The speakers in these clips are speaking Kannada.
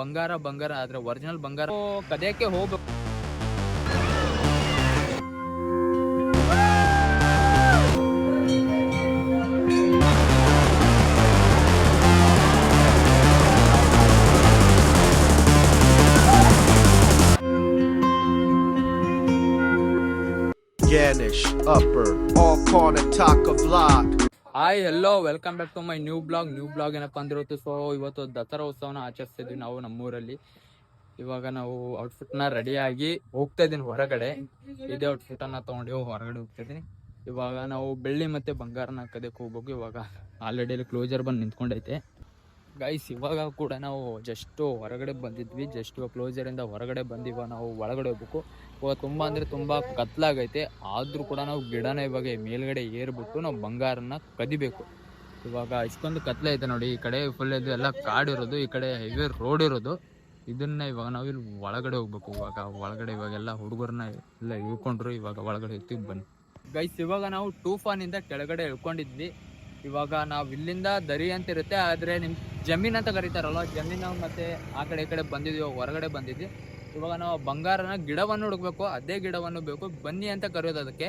ಬಂಗಾರ ಬಂಗಾರ ಆದ್ರೆ ಒರಿಜಿನಲ್ ಬಂಗಾರ ಕದಿಯಕ್ಕೆ ಹೋಗ್ಬೇಕು. Ganish, upper, all corner taco vlog. Hi hello welcome back to my new blog ಏನಪ್ಪ ಅಂದಿರುತ್ತೆ. ಸೊ ಇವತ್ತು ದಸರಾ ಉತ್ಸವನ ಆಚರಿಸ್ತಿದ್ವಿ ನಾವು ನಮ್ಮೂರಲ್ಲಿ. ಇವಾಗ ನಾವು ಔಟ್ಫಿಟ್ನ ರೆಡಿಯಾಗಿ ಹೋಗ್ತಾ ಇದ್ದೀನಿ ಹೊರಗಡೆ. ಇದೇ ಔಟ್ಫಿಟನ್ನು ತೊಗೊಂಡು ಹೊರಗಡೆ ಹೋಗ್ತಾ ಇದ್ದೀನಿ. ಇವಾಗ ನಾವು ಬೆಳ್ಳಿ ಮತ್ತು ಬಂಗಾರನ ಕದಿಯಕ್ಕೆ ಹೋಗ್ಬೇಕು. ಇವಾಗ ಆಲ್ರೆಡಿ ಅಲ್ಲಿ ಕ್ಲೋಸರ್ ಬಂದು ನಿಂತ್ಕೊಂಡೈತೆ ಗೈಸ್. ಇವಾಗ ಕೂಡ ನಾವು ಜಸ್ಟ್ ಹೊರಗಡೆ ಬಂದಿದ್ವಿ. ಜಸ್ಟ್ ಇವಾಗ ಕ್ಲೋಸರಿಂದ ಹೊರಗಡೆ ಬಂದಿವ ನಾವು ಒಳಗಡೆ ಹೋಗ್ಬೇಕು. ಇವಾಗ ತುಂಬ ಅಂದರೆ ತುಂಬ ಕತ್ಲಾಗೈತೆ. ಆದರೂ ಕೂಡ ನಾವು ಗಿಡನ ಇವಾಗ ಮೇಲ್ಗಡೆ ಏರ್ಬಿಟ್ಟು ನಾವು ಬಂಗಾರನ ಕದಿಬೇಕು. ಇವಾಗ ಇಷ್ಟೊಂದು ಕತ್ಲೆ ಐತೆ ನೋಡಿ. ಈ ಕಡೆ ಫುಲ್ ಇದು ಎಲ್ಲ ಕಾಡಿರೋದು, ಈ ಕಡೆ ಹೈವೇ ರೋಡ್ ಇರೋದು. ಇದನ್ನ ಇವಾಗ ನಾವು ಇಲ್ಲಿ ಒಳಗಡೆ ಹೋಗ್ಬೇಕು. ಇವಾಗ ಒಳಗಡೆ ಇವಾಗೆಲ್ಲ ಹುಡುಗರನ್ನ ಎಲ್ಲ ಇಳ್ಕೊಂಡ್ರು. ಇವಾಗ ಒಳಗಡೆ ಹೋಗ್ತೀವಿ ಬನ್ನಿ ಗೈಸ್. ಇವಾಗ ನಾವು ಟೂಫಾನಿಂದ ಕೆಳಗಡೆ ಇಳ್ಕೊಂಡಿದ್ವಿ. ಇವಾಗ ನಾವು ಇಲ್ಲಿಂದ ದರಿ ಅಂತ ಇರುತ್ತೆ, ಆದರೆ ನಿಮ್ಮ ಜಮೀನು ಅಂತ ಕರೀತಾರಲ್ಲ, ಜಮೀನು ಮತ್ತೆ ಆ ಕಡೆ ಈ ಕಡೆ ಬಂದಿದ್ವಿ, ಹೊರಗಡೆ ಬಂದಿದ್ವಿ. ಇವಾಗ ನಾವು ಬಂಗಾರನ ಗಿಡವನ್ನು ಹುಡುಕ್ಬೇಕು. ಅದೇ ಗಿಡವನ್ನು ಬೇಕು ಬನ್ನಿ ಅಂತ ಕರೆಯೋದು ಅದಕ್ಕೆ.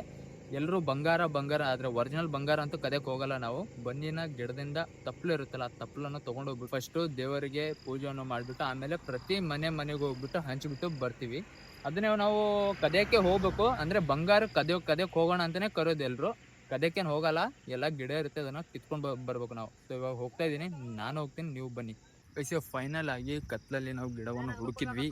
ಎಲ್ಲರೂ ಬಂಗಾರ ಬಂಗಾರ ಆದರೆ ಒರಿಜಿನಲ್ ಬಂಗಾರ ಅಂತೂ ಕದಿಯಕ್ಕೆ ಹೋಗಲ್ಲ ನಾವು. ಬನ್ನಿನ ಗಿಡದಿಂದ ತಪ್ಪಲು ಇರುತ್ತಲ್ಲ, ಆ ತಪ್ಪಲನ್ನು ತೊಗೊಂಡು ಹೋಗ್ಬಿಟ್ಟು ಫಸ್ಟು ದೇವರಿಗೆ ಪೂಜೆಯನ್ನು ಮಾಡಿಬಿಟ್ಟು ಆಮೇಲೆ ಪ್ರತಿ ಮನೆಗೆ ಹೋಗ್ಬಿಟ್ಟು ಹಂಚಿಬಿಟ್ಟು ಬರ್ತೀವಿ. ಅದನ್ನೇ ನಾವು ಕದಿಯಕ್ಕೆ ಹೋಗ್ಬೇಕು. ಅಂದರೆ ಬಂಗಾರ ಕದಿಯಕ್ಕೆ ಹೋಗೋಣ ಅಂತಲೇ ಕರೆಯೋದು ಎಲ್ಲರೂ. ಕದಿಯಕ್ಕೇನು ಹೋಗಲ್ಲ, ಎಲ್ಲ ಗಿಡ ಇರುತ್ತೆ, ಅದನ್ನು ಕಿತ್ಕೊಂಡು ಬರ್ಬೇಕು ನಾವು. ಸೊ ಇವಾಗ ಹೋಗ್ತಾ ಇದ್ದೀನಿ, ನಾನು ಹೋಗ್ತೀನಿ, ನೀವು ಬನ್ನಿ. ಫೈನಲ್ ಆಗಿ ಕತ್ಲಲ್ಲಿ ನಾವು ಗಿಡವನ್ನು ಹುಡುಕಿದ್ವಿ.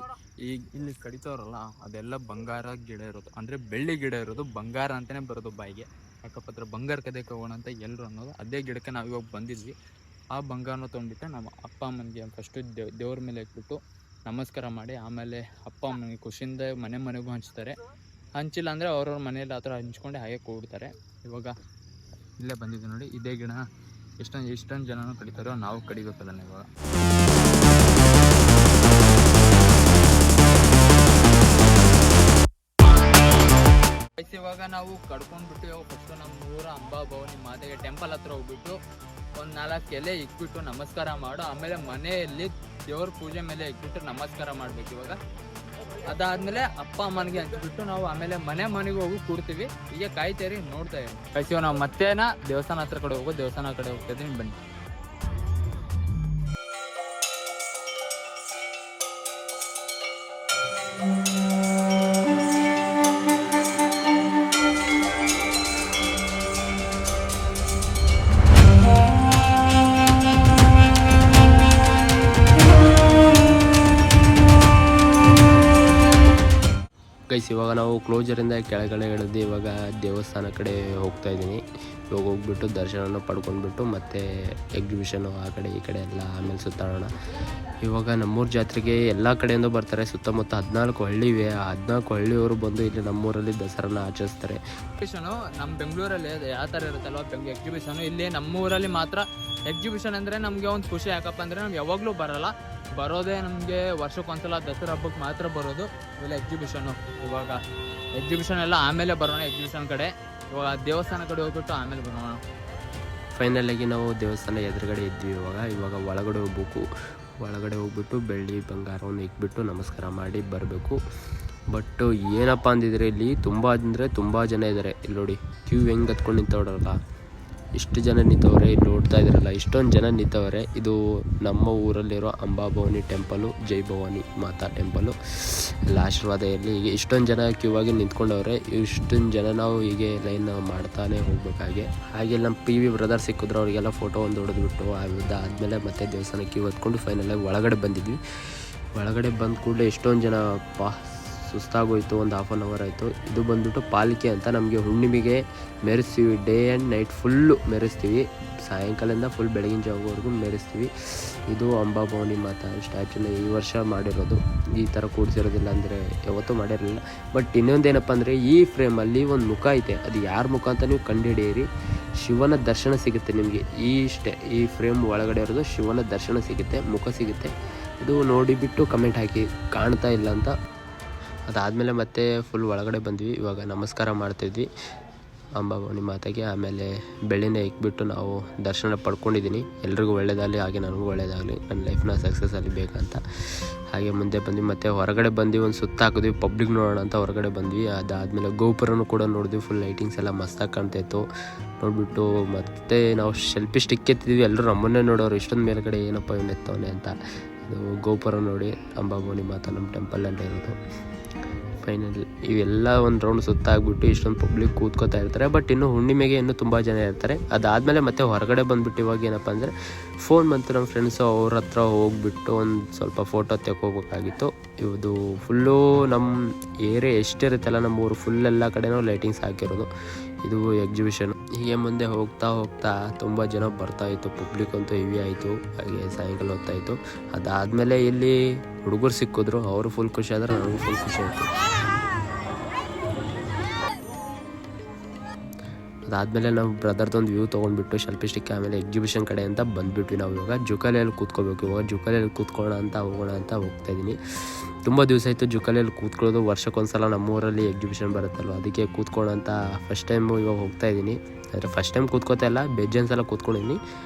ಈಗ ಇಲ್ಲಿ ಕಡಿತವ್ರಲ್ಲ ಅದೆಲ್ಲ ಬಂಗಾರ ಗಿಡ ಇರೋದು, ಅಂದರೆ ಬೆಳ್ಳಿ ಗಿಡ ಇರೋದು, ಬಂಗಾರ ಅಂತಲೇ ಬರೋದು ಬಾಯಿಗೆ. ಯಾಕಪ್ಪ ಬಂಗಾರ ಕದಿಯಕ್ಕೆ ಹೋಗೋಣ ಅಂತ ಎಲ್ಲರೂ ಅನ್ನೋದು. ಅದೇ ಗಿಡಕ್ಕೆ ನಾವು ಇವಾಗ ಬಂದಿದ್ವಿ. ಆ ಬಂಗಾರನ ತೊಗೊಂಡ್ಬಿಟ್ಟು ನಮ್ಮ ಅಪ್ಪ ಅಮ್ಮನಿಗೆ ಫಸ್ಟು ದೇವ್ರ ಮೇಲೆ ಇಟ್ಬಿಟ್ಟು ನಮಸ್ಕಾರ ಮಾಡಿ ಆಮೇಲೆ ಅಪ್ಪ ಅಮ್ಮನಿಗೆ ಖುಷಿಯಿಂದ ಮನೆಗೂ ಹಂಚ್ತಾರೆ. ಹಂಚಿಲ್ಲ ಅಂದರೆ ಅವ್ರವ್ರ ಮನೇಲಿ ಆ ಥರ ಹಂಚ್ಕೊಂಡು ಹಾಗೆ ಕೂಡ್ತಾರೆ. ಇವಾಗ ಇಲ್ಲೇ ಬಂದಿದ್ದೆ ನೋಡಿ, ಇದೇ ಗಿಡ ಎಷ್ಟೊಂದು ಜನನೂ ಕಡಿತಾರೋ, ನಾವು ಕಡಿಬೇಕು ಅದನ್ನು ಇವಾಗ. ಇವಾಗ ನಾವು ಕಡ್ಕೊಂಡ್ಬಿಟ್ಟು ಇವಾಗ ಫಸ್ಟು ನಮ್ಮ ಊರ ಅಂಬಾಭವಾನಿ ಮಾತೆಗೆ ಟೆಂಪಲ್ ಹತ್ರ ಹೋಗ್ಬಿಟ್ಟು ಒಂದು 4 ಎಲೆ ಇಕ್ಬಿಟ್ಟು ನಮಸ್ಕಾರ ಮಾಡು. ಆಮೇಲೆ ಮನೆಯಲ್ಲಿ ದೇವ್ರ ಪೂಜೆ ಮೇಲೆ ಇಕ್ಬಿಟ್ಟು ನಮಸ್ಕಾರ ಮಾಡ್ಬೇಕು. ಇವಾಗ ಅದಾದ್ಮೇಲೆ ಅಪ್ಪ ಅಮ್ಮನಿಗೆ ಹಂಚ್ಬಿಟ್ಟು ನಾವು ಆಮೇಲೆ ಮನೆಗೆ ಹೋಗಿ ಕೂಡ್ತೀವಿ. ಹೀಗೆ ಕಾಯ್ತೇರಿ, ನೋಡ್ತಾ ಇರಿ ಕೈಸಿವ. ನಾವು ಮತ್ತೇನ ದೇವಸ್ಥಾನ ಹತ್ರ ಕಡೆ ದೇವಸ್ಥಾನ ಕಡೆ ಹೋಗ್ತಾ ಇದ್ದೀನಿ ಬನ್ನಿ. ಗೈಸ್ ಇವಾಗ ನಾವು ಕ್ಲೋಸರಿಂದ ಕೆಳಗಡೆ ಇಳಿದು ಇವಾಗ ದೇವಸ್ಥಾನ ಕಡೆ ಹೋಗ್ತಾ ಇದ್ದೀನಿ. ಇವಾಗ ಹೋಗ್ಬಿಟ್ಟು ದರ್ಶನನ ಪಡ್ಕೊಂಡ್ಬಿಟ್ಟು ಮತ್ತೆ ಎಕ್ಸಿಬಿಷನು ಆ ಕಡೆ ಈ ಕಡೆ ಎಲ್ಲ ಆಮೇಲೆ ಸುತ್ತಾಡೋಣ. ಇವಾಗ ನಮ್ಮೂರು ಜಾತ್ರೆಗೆ ಎಲ್ಲ ಕಡೆಯಿಂದ ಬರ್ತಾರೆ. ಸುತ್ತಮುತ್ತ 14 ಹಳ್ಳಿ ಇವೆ. ಆ 14 ಹಳ್ಳಿಯವರು ಬಂದು ಇಲ್ಲಿ ನಮ್ಮೂರಲ್ಲಿ ದಸರಾನ ಆಚರಿಸ್ತಾರೆ. ಎಕ್ಸಿಬಿಷನು ನಮ್ಮ ಬೆಂಗಳೂರಲ್ಲಿ ಯಾವ ಥರ ಇರುತ್ತಲ್ವ ಎಕ್ಸಿಬಿಷನು, ಇಲ್ಲಿ ನಮ್ಮೂರಲ್ಲಿ ಮಾತ್ರ ಎಕ್ಸಿಬಿಷನ್ ಅಂದರೆ ನಮಗೆ ಒಂದು ಖುಷಿ. ಯಾಕಪ್ಪ ಅಂದರೆ ನಾವು ಯಾವಾಗಲೂ ಬರೋದೇ ನಮಗೆ ವರ್ಷಕ್ಕೊಂದ್ಸಲ ದಸರಾ ಹಬ್ಬಕ್ಕೆ ಮಾತ್ರ ಬರೋದು ಇಲ್ಲ ಎಕ್ಸಿಬಿಷನ್ನು. ಇವಾಗ ಎಕ್ಸಿಬಿಷನ್ ಎಲ್ಲ ಆಮೇಲೆ ಬರೋಣ. ಎಕ್ಸಿಬಿಷನ್ ಕಡೆ ಇವಾಗ ದೇವಸ್ಥಾನ ಕಡೆ ಹೋಗ್ಬಿಟ್ಟು ಆಮೇಲೆ ಬರೋಣ. ಫೈನಲ್ ಆಗಿ ನಾವು ದೇವಸ್ಥಾನ ಎದುರುಗಡೆ ಇದ್ವಿ. ಇವಾಗ ಒಳಗಡೆ ಹೋಗ್ಬೇಕು. ಒಳಗಡೆ ಹೋಗ್ಬಿಟ್ಟು ಬೆಳ್ಳಿ ಬಂಗಾರವನ್ನು ಇಕ್ಬಿಟ್ಟು ನಮಸ್ಕಾರ ಮಾಡಿ ಬರಬೇಕು. ಬಟ್ ಏನಪ್ಪ ಅಂದಿದ್ರೆ ಇಲ್ಲಿ ತುಂಬ ಜನ ಇದ್ದಾರೆ. ಇಲ್ಲಿ ನೋಡಿ ಕ್ಯೂ ಹೆಂಗೆ ಹತ್ಕೊಂಡು ನಿಂತವ್ರಲ್ಲ, ಇಷ್ಟು ಜನ ನಿಂತವ್ರೆ. ಇಲ್ಲಿ ನೋಡ್ತಾ ಇದ್ರಲ್ಲ ಇಷ್ಟೊಂದು ಜನ ನಿಂತವ್ರೆ. ಇದು ನಮ್ಮ ಊರಲ್ಲಿರೋ ಅಂಬಾಭವಾನಿ ಟೆಂಪಲು, ಜೈ ಭವಾನಿ ಮಾತಾ ಟೆಂಪಲು ಎಲ್ಲ ಆಶೀರ್ವಾದ. ಈಗ ಇಷ್ಟೊಂದು ಜನ ಕ್ಯೂ ಆಗಿ ನಿಂತ್ಕೊಂಡವ್ರೆ. ಇಷ್ಟೊಂದು ಜನ ನಾವು ಹೀಗೆ ಲೈನ್ ಮಾಡ್ತಾನೆ ಹೋಗ್ಬೇಕಾಗೆ. ಹಾಗೆ ನಮ್ಮ PV ಬ್ರದರ್ ಸಿಕ್ಕಿದ್ರು, ಅವರಿಗೆಲ್ಲ ಫೋಟೋ ಒಂದು ಹೊಡೆದ್ಬಿಟ್ಟು ಅದಾದಮೇಲೆ ಮತ್ತೆ ದೇವಸ್ಥಾನ ಕ್ಯೂ ಹೊತ್ಕೊಂಡು ಫೈನಲಾಗಿ ಒಳಗಡೆ ಬಂದಿದ್ವಿ. ಒಳಗಡೆ ಬಂದ ಕೂಡಲೇ ಎಷ್ಟೊಂದು ಜನ ಸುಸ್ತಾಗೋಯ್ತು. ಒಂದು ½ ಅನ್ ಅವರ್ ಆಯಿತು. ಇದು ಬಂದುಬಿಟ್ಟು ಪಾಲಿಕೆ ಅಂತ. ನಮಗೆ ಹುಣ್ಣಿಮೆಗೆ ಮೆರೆಸ್ತೀವಿ, ಡೇ ಆ್ಯಂಡ್ ನೈಟ್ ಫುಲ್ಲು ಮೆರೆಸ್ತೀವಿ. ಸಾಯಂಕಾಲದಿಂದ ಫುಲ್ ಬೆಳಗಿನ ಜಾವವರೆಗೂ ಮೆರೆಸ್ತೀವಿ. ಇದು ಅಂಬಾಭವಾನಿ ಮಾತಾ ಸ್ಟ್ಯಾಚ್ಯೂನ ಈ ವರ್ಷ ಮಾಡಿರೋದು. ಈ ಥರ ಕೂಡಿಸಿರೋದಿಲ್ಲ, ಅಂದರೆ ಯಾವತ್ತೂ ಮಾಡಿರಲಿಲ್ಲ. ಬಟ್ ಇನ್ನೊಂದೇನಪ್ಪ ಅಂದರೆ ಈ ಫ್ರೇಮಲ್ಲಿ ಒಂದು ಮುಖ ಐತೆ. ಅದು ಯಾರ ಮುಖ ಅಂತ ನೀವು ಕಂಡುಹಿಡಿಯಿರಿ. ಶಿವನ ದರ್ಶನ ಸಿಗುತ್ತೆ ನಿಮಗೆ. ಈ ಫ್ರೇಮ್ ಒಳಗಡೆ ಇರೋದು ಶಿವನ ದರ್ಶನ ಸಿಗುತ್ತೆ, ಮುಖ ಸಿಗುತ್ತೆ. ಇದು ನೋಡಿಬಿಟ್ಟು ಕಮೆಂಟ್ ಹಾಕಿ ಕಾಣ್ತಾ ಇಲ್ಲ ಅಂತ. ಅದಾದಮೇಲೆ ಮತ್ತೆ ಫುಲ್ ಒಳಗಡೆ ಬಂದ್ವಿ. ಇವಾಗ ನಮಸ್ಕಾರ ಮಾಡ್ತಿದ್ವಿ. ಅಂಬಾಭವಾನಿ ಮಾತೆಗೆ. ಆಮೇಲೆ ಬೆಳ್ಳಿನ ಇಕ್ಬಿಟ್ಟು ನಾವು ದರ್ಶನ ಪಡ್ಕೊಂಡಿದ್ದೀನಿ. ಎಲ್ರಿಗೂ ಒಳ್ಳೇದಾಗಲಿ, ಹಾಗೆ ನನಗೂ ಒಳ್ಳೇದಾಗಲಿ, ನನ್ನ ಲೈಫ್ನ ಸಕ್ಸಸ್ಸಲ್ಲಿ ಬೇಕಂತ. ಹಾಗೆ ಮುಂದೆ ಬಂದ್ವಿ, ಮತ್ತು ಹೊರಗಡೆ ಬಂದು ಒಂದು ಸುತ್ತ ಹಾಕಿದ್ವಿ, ಪಬ್ಲಿಕ್ ನೋಡೋಣ ಅಂತ ಹೊರಗಡೆ ಬಂದ್ವಿ. ಅದಾದಮೇಲೆ ಗೋಪುರನೂ ಕೂಡ ನೋಡಿದ್ವಿ, ಫುಲ್ ಲೈಟಿಂಗ್ಸ್ ಎಲ್ಲ ಮಸ್ತಾಗಿ ಕಾಣ್ತಾಯಿತ್ತು. ನೋಡಿಬಿಟ್ಟು ಮತ್ತೆ ನಾವು ಸೆಲ್ಫಿ ಸ್ಟಿಕ್ ಎತ್ತಿದ್ವಿ. ಎಲ್ಲರೂ ನಮ್ಮನ್ನೇ ನೋಡೋರು, ಇಷ್ಟೊಂದು ಮೇಲ್ಗಡೆ ಏನಪ್ಪ ಇವನು ಎತ್ತವನೆ ಅಂತ. ಅದು ಗೋಪುರ ನೋಡಿ ಅಂಬಾಭವಾನಿ ಮಾತಾ ನಮ್ಮ ಟೆಂಪಲಲ್ಲೇ ಇರೋದು. ಫೈನಲ್ ಇವೆಲ್ಲ ಒಂದು ರೌಂಡ್ ಸುತ್ತಾಗ್ಬಿಟ್ಟು ಇಷ್ಟೊಂದು ಪಬ್ಲಿಕ್ ಕೂತ್ಕೋತಾ ಇರ್ತಾರೆ. ಬಟ್ ಇನ್ನು ಹುಣ್ಣಿಮೆಗೆ ಇನ್ನೂ ತುಂಬ ಜನ ಇರ್ತಾರೆ. ಅದಾದಮೇಲೆ ಮತ್ತೆ ಹೊರಗಡೆ ಬಂದುಬಿಟ್ಟು ಇವಾಗ ಏನಪ್ಪ ಅಂದರೆ ಫೋನ್ ಬಂತು ನಮ್ಮ ಫ್ರೆಂಡ್ಸು, ಅವ್ರ ಹತ್ರ ಹೋಗ್ಬಿಟ್ಟು ಒಂದು ಸ್ವಲ್ಪ ಫೋಟೋ ತೆಕ್ಕೋಬೇಕಾಗಿತ್ತು. ಇದು ಫುಲ್ಲು ನಮ್ಮ ಏರಿಯಾ ಎಷ್ಟಿರುತ್ತಲ್ಲ, ನಮ್ಮ ಊರು ಫುಲ್ ಎಲ್ಲ ಕಡೆನೂ ಲೈಟಿಂಗ್ಸ್ ಹಾಕಿರೋದು. ಇದು ಎಕ್ಸಿಬಿಷನ್. ಹೀಗೆ ಮುಂದೆ ಹೋಗ್ತಾ ಹೋಗ್ತಾ ತುಂಬ ಜನ ಬರ್ತಾಯಿತ್ತು, ಪಬ್ಲಿಕ್ ಅಂತೂ ಹೆವಿ ಆಯಿತು. ಹಾಗೆ ಸಾಯಂಕಾಲ ಹೊತ್ತಾಯಿತು. ಅದಾದಮೇಲೆ ಇಲ್ಲಿ ಹುಡುಗರು ಸಿಕ್ಕಿದ್ರು, ಅವರು ಫುಲ್ ಖುಷಿ ಆದ್ರೆ ನನಗೂ ಫುಲ್ ಖುಷಿ ಆಯಿತು. ಅದಾದಮೇಲೆ ನಾವು ಬ್ರದರ್ದೊಂದು ವ್ಯೂ ತೊಗೊಂಡ್ಬಿಟ್ಟು ಸೆಲ್ಫಿ ಸ್ಟಿಕ್ ಆಮೇಲೆ ಎಕ್ಸಿಬಿಷನ್ ಕಡೆ ಅಂತ ಬಂದುಬಿಟ್ವಿ. ನಾವು ಇವಾಗ ಜುಕಾಲಿಯಲ್ಲಿ ಕೂತ್ಕೋಬೇಕು. ಇವಾಗ ಜುಕಾಲಿಯಲ್ಲಿ ಕೂತ್ಕೊಳ್ಳೋಣ ಅಂತ ಹೋಗೋಣ ಅಂತ ಹೋಗ್ತಾಯಿದ್ದೀನಿ. ತುಂಬ ದಿವಸ ಆಯಿತು ಜುಕಾಲಿಯಲ್ಲಿ ಕೂತ್ಕೊಳ್ಳೋದು. ವರ್ಷಕ್ಕೊಂದ್ಸಲ ನಮ್ಮೂರಲ್ಲಿ ಎಕ್ಸಿಬಿಷನ್ ಬರುತ್ತಲ್ವ, ಅದಕ್ಕೆ ಕೂತ್ಕೊಳ್ಳೋಣ ಅಂತ ಫಸ್ಟ್ ಟೈಮು ಇವಾಗ ಹೋಗ್ತಾಯಿದ್ದೀನಿ. ಆದರೆ ಫಸ್ಟ್ ಟೈಮ್ ಕೂತ್ಕೋತಾ ಇಲ್ಲ, ಬೆಜ್ಜನ್ ಸಲ ಕೂತ್ಕೊಂಡಿದ್ದೀನಿ.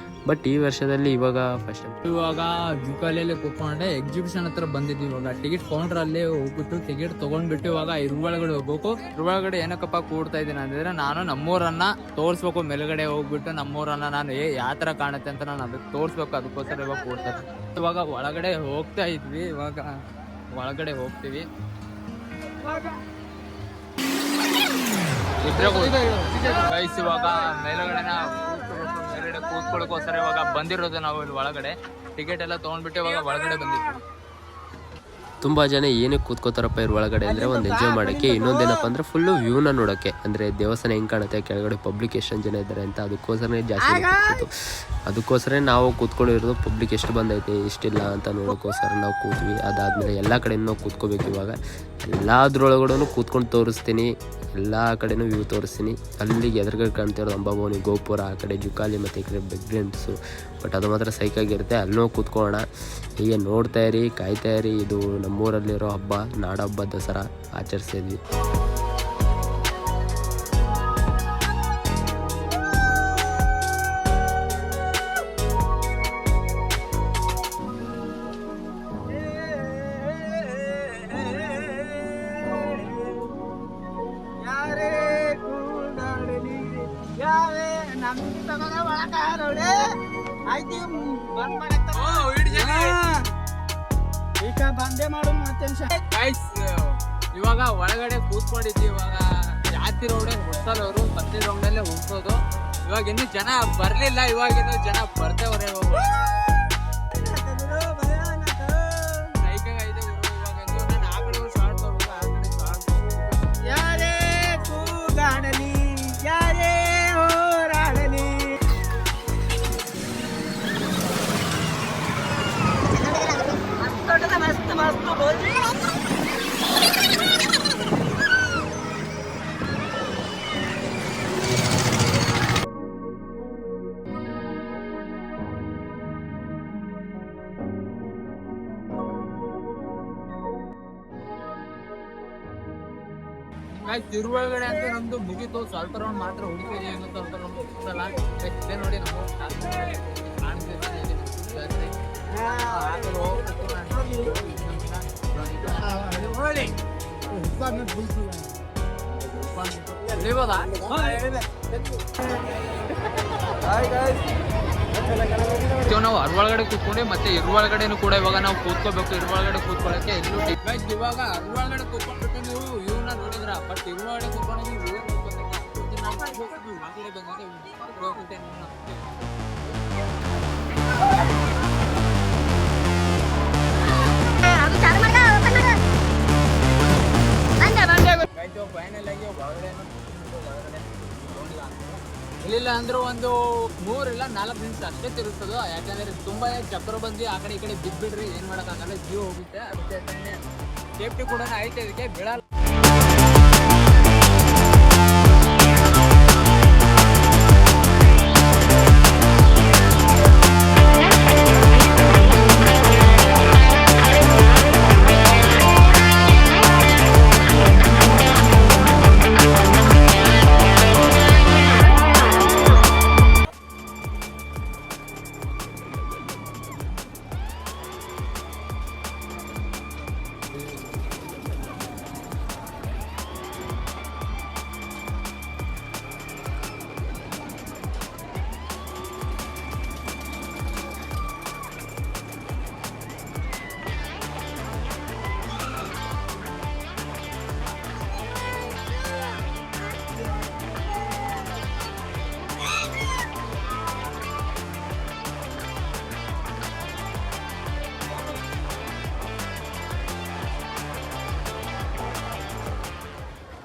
ಬಟ್ ಈ ವರ್ಷದಲ್ಲಿ ಇವಾಗ ಫಸ್ಟ್ ಟೈಮ್ ಇವಾಗ ಜುಕಾಲಿಯಲ್ಲಿ ಕೂತ್ಕೊಂಡೆ ಎಕ್ಸಿಬಿಷನ್ ಹತ್ರ ಬಂದಿದ್ವಿ. ಇವಾಗ ಟಿಕೆಟ್ ಕೌಂಟ್ರಲ್ಲಿ ಹೋಗ್ಬಿಟ್ಟು ಟಿಕೆಟ್ ತೊಗೊಂಡ್ಬಿಟ್ಟು ಇವಾಗ ಇರುವೊಳಗಡೆ ಹೋಗ್ಬೇಕು. ಇರುವೊಳಗಡೆ ಏನಕ್ಕಪ್ಪ ಕೂಡ್ತಾ ಇದ್ದೀನಿ ಅಂದರೆ, ನಾನು ನಮ್ಮೂರನ್ನ ತೋರಿಸ್ಬೇಕು. ಮೇಲ್ಗಡೆ ಹೋಗ್ಬಿಟ್ಟು ನಮ್ಮೂರನ್ನ ನಾನು ಯಾವ ಥರ ಕಾಣುತ್ತೆ ಅಂತ ನಾನು ಅದಕ್ಕೆ ತೋರಿಸ್ಬೇಕು. ಅದಕ್ಕೋಸ್ಕರ ಇವಾಗ ಕೂಡ್ತಾ ಇದ್ದೀನಿ. ಇವಾಗ ಒಳಗಡೆ ಹೋಗ್ತಾ ಇದ್ವಿ. ಇವಾಗ ಒಳಗಡೆ ಹೋಗ್ತೀವಿ. ಇವಾಗ ಮೇಲ್ಗಡೆ ಕೂತ್ಕೊಳ್ಳೋಕೋಸ್ಕರ ಇವಾಗ ಬಂದಿರೋದು ನಾವು ಇಲ್ಲಿ ಒಳಗಡೆ. ಟಿಕೆಟ್ ಎಲ್ಲ ತೊಗೊಂಡ್ಬಿಟ್ಟು ಇವಾಗ ಒಳಗಡೆ ಬಂದಿದ್ವಿ. ತುಂಬ ಜನ ಏನಕ್ಕೆ ಕೂತ್ಕೋತಾರಪ್ಪ ಇವ್ರ ಒಳಗಡೆ ಅಂದರೆ ಒಂದು ಎಂಜಾಯ್ ಮಾಡೋಕ್ಕೆ, ಇನ್ನೊಂದೇನಪ್ಪ ಅಂದರೆ ಫುಲ್ಲು ವ್ಯೂನ ನೋಡೋಕ್ಕೆ. ಅಂದರೆ ದೇವಸ್ಥಾನ ಹೆಂಗೆ ಕಾಣುತ್ತೆ, ಕೆಳಗಡೆ ಪಬ್ಲಿಕ್ ಎಷ್ಟೊಂದು ಜನ ಇದ್ದಾರೆ ಅಂತ ಅದಕ್ಕೋಸ್ಕರನೇ ಜಾಸ್ತಿ ಕೂತು. ಅದಕ್ಕೋಸ್ಕರ ನಾವು ಕೂತ್ಕೊಂಡಿರೋದು. ಪಬ್ಲಿಕ್ ಎಷ್ಟು ಬಂದೈತೆ ಎಷ್ಟಿಲ್ಲ ಅಂತ ನೋಡೋಕ್ಕೋಸ್ಕರ ನಾವು ಕೂತ್ವಿ. ಅದಾದಮೇಲೆ ಎಲ್ಲ ಕಡೆಯೂ ನಾವು ಕೂತ್ಕೋಬೇಕು. ಇವಾಗ ಎಲ್ಲದ್ರೊಳಗಡೆ ಕೂತ್ಕೊಂಡು ತೋರಿಸ್ತೀನಿ, ಎಲ್ಲ ಕಡೆನೂ ವ್ಯೂ ತೋರಿಸ್ತೀನಿ. ಅಲ್ಲಿಗೆ ಎದುರುಗಡೆ ಕಾಣ್ತಿರೋದು ಅಂಬಾಭವಾನಿ ಗೋಪುರ, ಆ ಕಡೆ ಜುಕಾಲಿ ಮತ್ತು ಈ ಕಡೆ ಬಿಗ್ ಗ್ರಿಂಡ್ಸು. ಬಟ್ ಅದು ಮಾತ್ರ ಸೈಕಾಗಿರುತ್ತೆ. ಅಲ್ಲೂ ಕೂತ್ಕೊಳ್ಳೋಣ. ಹೀಗೆ ನೋಡ್ತಾ ಇರಿ, ಕಾಯ್ತಾ ಇರಿ. ಇದು ನಮ್ಮೂರಲ್ಲಿರೋ ಹಬ್ಬ, ನಾಡಹಬ್ಬ ದಸರಾ ಆಚರಿಸ್ತಿದ್ವಿ. ಇವಾಗ ಒಳಗಡೆ ಕೂತ್ಕೊಂಡಿದ್ವಿ. ಇವಾಗ ಜಾತಿ ರೋಡ್ ಹುಡ್ಸೋರು ಪ್ರತಿ ರೌಂಡಲ್ಲೇ ಹುಡ್ಸೋದು. ಇವಾಗ ಇನ್ನು ಜನ ಬರ್ಲಿಲ್ಲ, ಇವಾಗಿನ್ನು ಜನ ಬರ್ತೇವ್ರೆ. ಇವಾಗ ನಾನು ಆ ಕಡೆ ಶಾರ್ಟ್ ಹೋಗ್ಬೇಕು, ಆ ಕಡೆ ಶಾರ್ಟ್. ಯಾರೇ ಕೂಗಾಡಲಿ, ಯಾರೇ ಹೋರಾಡಲಿ. ಮಸ್ತ್ ಮಸ್ತ್ ತಿರುವಳಗಡೆ ಅಂತ ನಮ್ದು ಮುಗಿತು. ಸ್ವಲ್ಪ ರೌಂಡ್ ಮಾತ್ರ ಹುಡುಕಿದೆ, ಏನೋ ಸ್ವಲ್ಪ ರೌಂಡ್ ಹುಡುಕಲ್ಲ. ಇದೆ ನೋಡಿ ನಮ್ಮ ನಾವು ಅರ್ವಳಗಡೆ ಕೂತ್ಕೊಂಡೆ. ಮತ್ತೆ ಇರುವಳಗಡೆನು ಕೂಡ ಇವಾಗ ನಾವು ಕೂತ್ಕೋಬೇಕು. ಇರುವಳಗಡೆ ಕೂತ್ಕೊಳ್ಳೋಕೆ ಎಲ್ಲೂ ಇವಾಗ ಅರ್ವಳಗಡೆ ಕೂತ್ಕೊಂಡ್ಬಿಟ್ಟು ನೀವು ಇವ್ನ ನೋಡಿದ್ರ. ಬಟ್ ಇರುವಳಗಡೆ ಕೂತ್ಕೊಂಡು ನೀವು ಫೈನಲ್ ಆಗಿ ಇಲ್ಲಿಲ್ಲ ಅಂದ್ರೆ ಒಂದು 3 ಇಲ್ಲ 4 ನಿಮಿಷ ಅಷ್ಟೇ ತಿರುಗ್ತದೆ. ಯಾಕಂದ್ರೆ ತುಂಬಾ ಚಕ್ರ ಬಂದು ಆ ಕಡೆ ಈ ಕಡೆ ಬಿದ್ಬಿಡ್ರಿ, ಏನ್ ಮಾಡಕ್ಕಾಗಲ್ಲ, ಜೀವ ಹೋಗುತ್ತೆ. ಅದಕ್ಕೆ ಸೇಫ್ಟಿ ಕೂಡ ಐತೆ, ಇದಕ್ಕೆ ಬೀಳಲ್ಲ.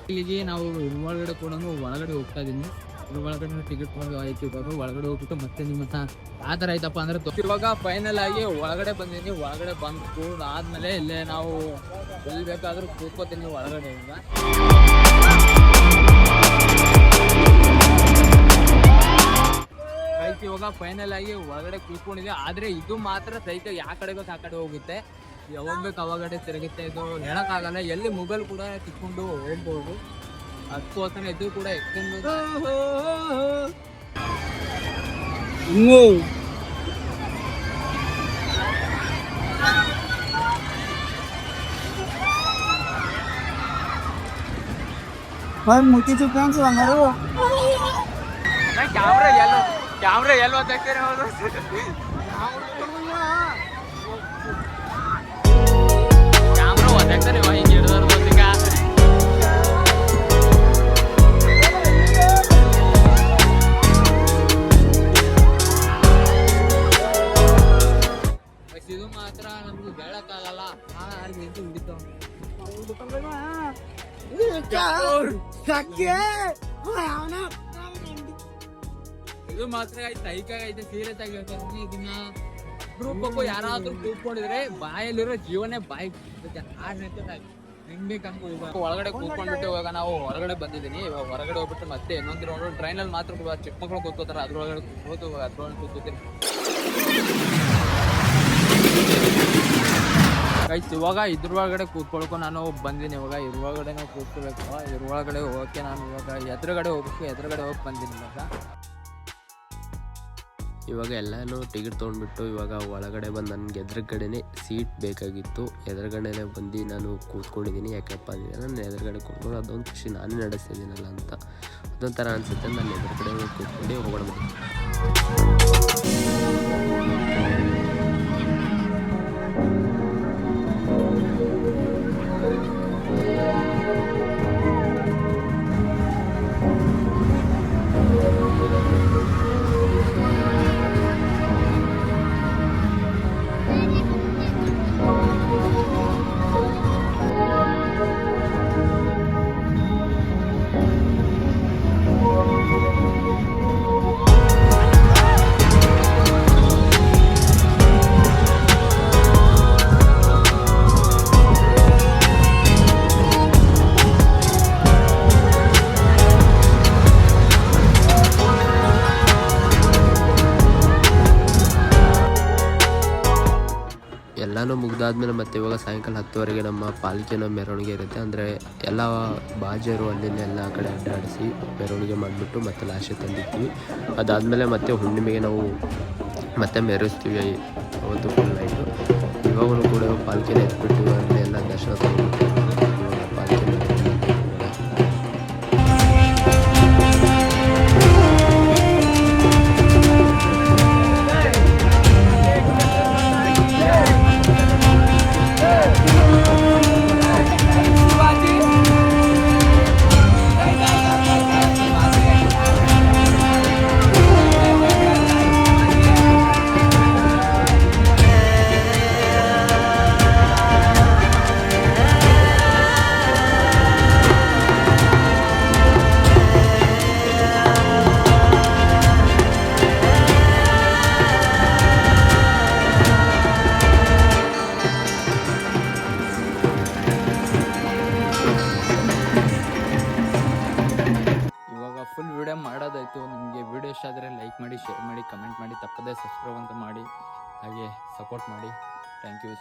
ಇಲ್ಲಿಗೆ ನಾವು ಒಳಗಡೆ ಕೂಡ ಒಳಗಡೆ ಹೋಗ್ತಾ ಇದೀನಿ. ಒಳಗಡೆ ಟಿಕೆಟ್ ಆಯ್ತು. ಇವಾಗ ಒಳಗಡೆ ಹೋಗ್ಬಿಟ್ಟು ಮತ್ತೆ ನಿಮ್ಮ ಆ ಥರ ಆಯ್ತಪ್ಪ ಅಂದ್ರೆ ಇವಾಗ ಫೈನಲ್ ಆಗಿ ಒಳಗಡೆ ಬಂದಿನಿ. ಒಳಗಡೆ ಬಂದು ಆದ್ಮೇಲೆ ಇಲ್ಲೇ ನಾವು ಎಲ್ಲಿ ಬೇಕಾದ್ರೂ ಕೂತ್ಕೋತೀನಿ ಒಳಗಡೆ. ಇವಾಗ ಫೈನಲ್ ಆಗಿ ಒಳಗಡೆ ಕೂತ್ಕೊಂಡಿದೆ. ಆದ್ರೆ ಇದು ಮಾತ್ರ ಸೈಕಲ್ ಯಾವ ಕಡೆ ಬೇಕು ಆ ಕಡೆ ಹೋಗುತ್ತೆ, ಯಾವಾಗ ಬೇಕು ಅವಾಗಡೆ ತಿರುಗುತ್ತೆ. ಇದು ಹೇಳಕ್ಕಾಗಲ್ಲ. ಎಲ್ಲಿ ಮೊಬೈಲ್ ಕೂಡ ಕಿತ್ಕೊಂಡು ಹೋಗ್ಬೋದು. ಅದಕ್ಕೋಸ್ಕರ ಇದು ಕೂಡ ಎಕ್ಸ್ಟೆಂಡ್ ಮೂರ್ತಿಚು ಫ್ರೆಂಡ್ಸ್ ಹಂಗಾರು ಕ್ಯಾಮ್ರಾ ಎಲ್ಲೋ ತೆಗ್ತೀರ ಕ್ಯಾಮ್ರಾ ಒದ್ದಾಗ್ತಾರೆ ಹಿಂಗೆ ಹಿಡಿದವ್ರು ಗೊತ್ತಿಗ. ಇದು ಮಾತ್ರ ನಮ್ಗೆ ಹೇಳಕ್ಕಾಗಲ್ಲ. ಹಿಡಿತಾವ ಇದು ಮಾತ್ರ ಐತೆ ಸೀರಿಯಸ್ ಆಗಿ ಹೇಳ್ತಾರೆ. ಇದನ್ನ ಗ್ರೂಪ್ ಯಾರಾದ್ರೂ ಕೂತ್ಕೊಂಡಿದ್ರೆ ಬಾಯಲ್ಲಿರೋ ಜೀವನೇ ಬಾಯಿ ಒಳಗಡೆ ಕೂತ್ಕೊಂಡ್ಬಿಟ್ಟು ಇವಾಗ ನಾವು ಹೊರಗಡೆ ಬಂದಿದ್ದೀನಿ. ಇವಾಗ ಹೊರಗಡೆ ಹೋಗ್ಬಿಟ್ಟು ಮತ್ತೆ ಇನ್ನೊಂದು ರೌಂಡ್ ಟ್ರೈನಲ್ಲಿ ಮಾತ್ರ ಚಿಕ್ಕ ಮಕ್ಕಳು ಕೂತ್ಕೋತಾರೆ. ಅದ್ರೊಳಗಡೆ ಕೂತ್ಕೋತು ಅದ್ರೊಳಗೆ ಕೂತ್ಕೋತೀನಿ. ಇವಾಗ ಇದ್ರೊಳಗಡೆ ಕೂತ್ಕೊಳ್ಕೊ ನಾನು ಬಂದಿನಿ. ಇವಾಗ ಇದ್ರೊಳಗಡೆ ನಾವು ಕೂತ್ಕೋಬೇಕು. ಇದ್ರೊಳಗಡೆ ಹೋಗಕ್ಕೆ ನಾನು ಇವಾಗ ಎದುರುಗಡೆ ಹೋಗ್ಬೇಕು. ಎದುರುಗಡೆ ಹೋಗಿ ಬಂದಿನಿ. ಇವಾಗ ಎಲ್ಲನೂ ಟಿಕೆಟ್ ತೊಗೊಂಡ್ಬಿಟ್ಟು ಇವಾಗ ಒಳಗಡೆ ಬಂದು ನನಗೆ ಎದುರುಗಡೆನೇ ಸೀಟ್ ಬೇಕಾಗಿತ್ತು. ಎದುರುಗಡೆನೇ ಬಂದು ನಾನು ಕೂತ್ಕೊಂಡಿದ್ದೀನಿ. ಯಾಕಪ್ಪ ಅಂದರೆ ನಾನು ಎದುರುಗಡೆ ಕೂತ್ಕೊಂಡು ಅದೊಂದು ಖುಷಿ ನಾನೇ ನಡೆಸ್ತಿದ್ದೀನಲ್ಲ ಅಂತ ಅದೊಂಥರ ಅನಿಸುತ್ತೆ. ನಾನು ಎದುರುಗಡೆ ಕೂತ್ಕೊಂಡು ಹೋಗೋಣ. ಎಲ್ಲನೂ ಮುಗ್ದಾದ್ಮೇಲೆ ಮತ್ತೆ ಇವಾಗ ಸಾಯಂಕಾಲ 10 ನಮ್ಮ ಪಾಲಿಕೆನ ಮೆರವಣಿಗೆ ಇರುತ್ತೆ. ಅಂದರೆ ಎಲ್ಲ ಬಾಜರು ಅಲ್ಲಿಂದ ಎಲ್ಲ ಕಡೆ ಅಡ್ಡಾಡಿಸಿ ಮೆರವಣಿಗೆ ಮಾಡಿಬಿಟ್ಟು ಮತ್ತೆ ಲಾಸ್ಟಿಗೆ ತಂದಿರ್ತೀವಿ. ಅದಾದಮೇಲೆ ಮತ್ತೆ ಹುಣ್ಣಿಮೆಗೆ ನಾವು ಮತ್ತೆ ಮೆರೆಸ್ತೀವಿ. ಅವತ್ತು ಫುಲ್ ನೈಟು ಇವಾಗಲೂ ಕೂಡ ಪಾಲಿಕೆನ ಎತ್ಬಿಟ್ಟು ಅಲ್ಲಿ ಎಲ್ಲ ದರ್ಶನ ತಗೊಂಡ್ಬಿಟ್ಟು ಪಾಲಿಕೆ ಫುಲ್ ವಿಡಿಯೋ ಮಾಡೋದಾಯಿತು. ನಿಮಗೆ ವಿಡಿಯೋ ಇಷ್ಟ ಆದರೆ ಲೈಕ್ ಮಾಡಿ, ಶೇರ್ ಮಾಡಿ, ಕಮೆಂಟ್ ಮಾಡಿ, ತಪ್ಪದೇ ಸಬ್ಸ್ಕ್ರೈಬ್ ಅಂತ ಮಾಡಿ, ಹಾಗೆ ಸಪೋರ್ಟ್ ಮಾಡಿ. Thank you.